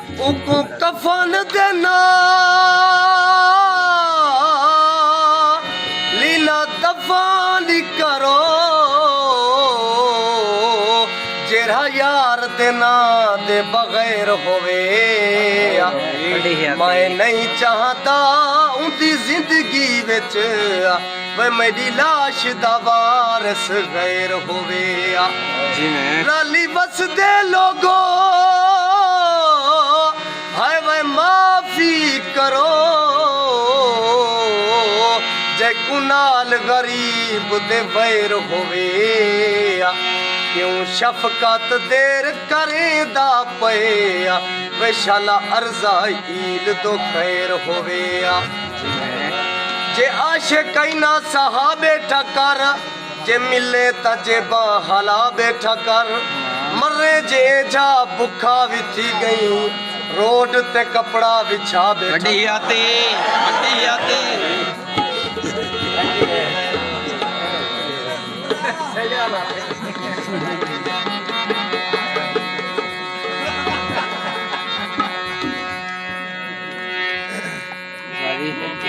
उको कफन देना लीला दफान करो जेरा यार देना दे बगैर होवे मैं नहीं चाहता उनकी जिंदगी विच वे मेरी लाश दा वारस गैर होवे लाली बस दे लोगो हाय वे माफी करो जे कुनाल गरीब दे वैर होवे क्यों शफकत देर करेंदा पया वे शाला अर्ज़ाइल तो खैर होवे जे आशे कैना सहा बैठा कर जे मिले तजे बहाला बैठा कर मरे जे जा भुखा विथी गई रोड ते कपड़ा बिछा बैठा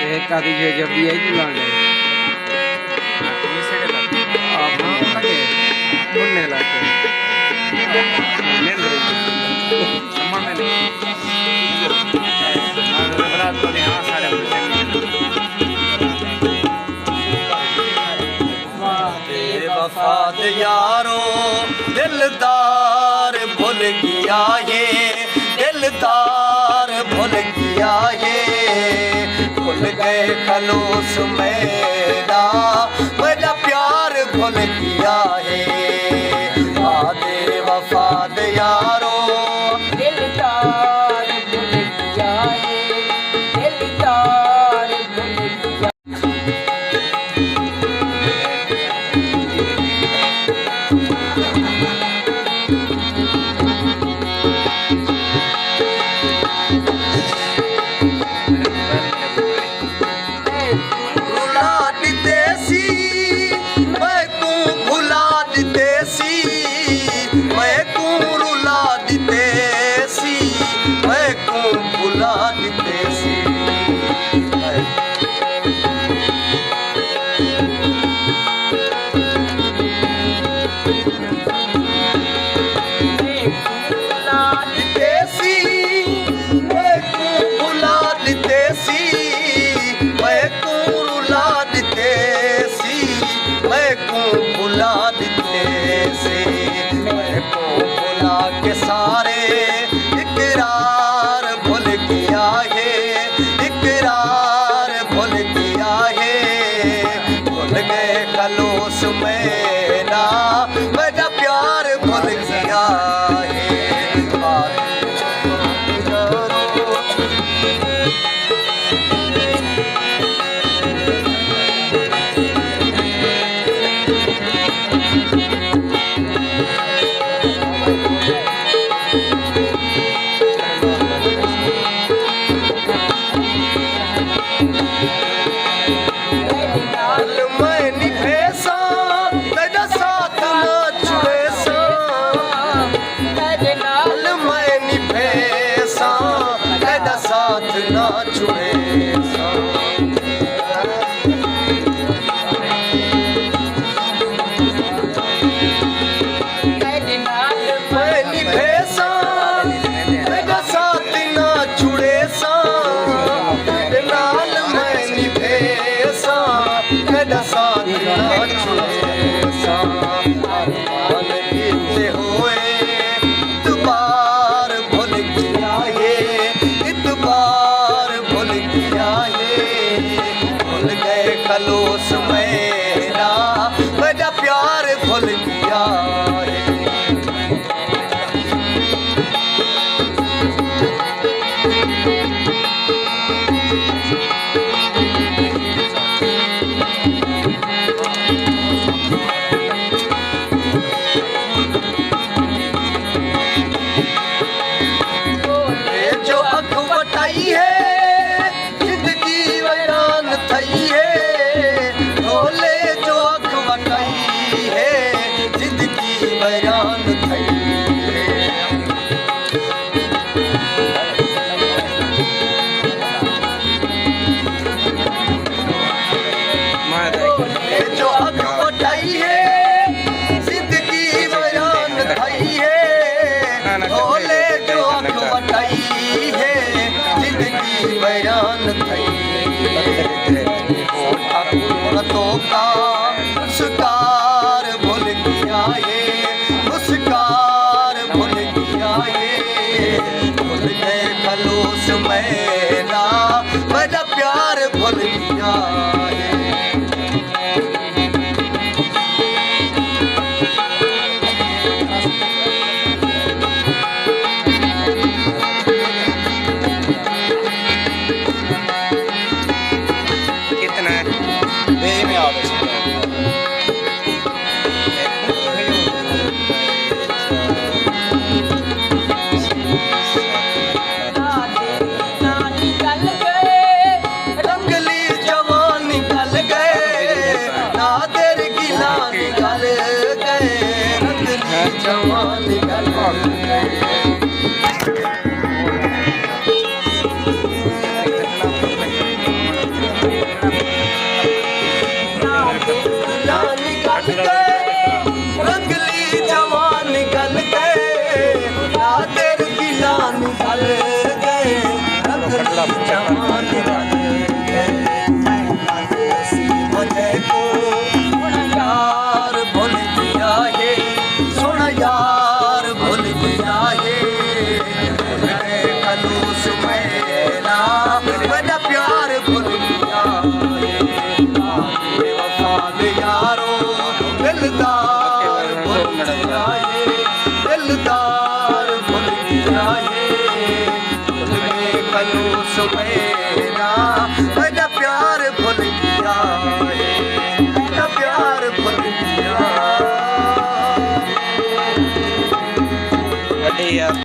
एक आदि जब भी आई लाने आप लगे मुन्ने लाके लेंदरे सम्मान ले बरात तो यहां सारे वफाद यारो दिलदार भूल गया ये दिलदार भूल गया ये भूल गए खलूस मेरा मेरा प्यार भूल गया है आदे वफाद यारो दिलदार भूल गया है दिलदार भूल गया के सारे इकरार भूल गया है इकरार भूल गया है भूल गए खलूस मेरा मेरा प्यार भूल गया है खलूस मेरा मेरा प्यार भूल गया जो अख वटाई है जिंदगी वैरान थई है ढोले जो अख वटाई है जिंदगी वैरान थई है चल गए रखली जवान रल गए मुझे को यार भूल गया है सुन यार भूल गया है मैं खलूस मेरा बड़ा प्यार भूल गया है बेवफाल यारो दिलदार भूल गया है दिलदार भूल गया है मैं खलूस मेरा बड़ा प्यार भूल गया है बड़ा प्यार भूल गया यार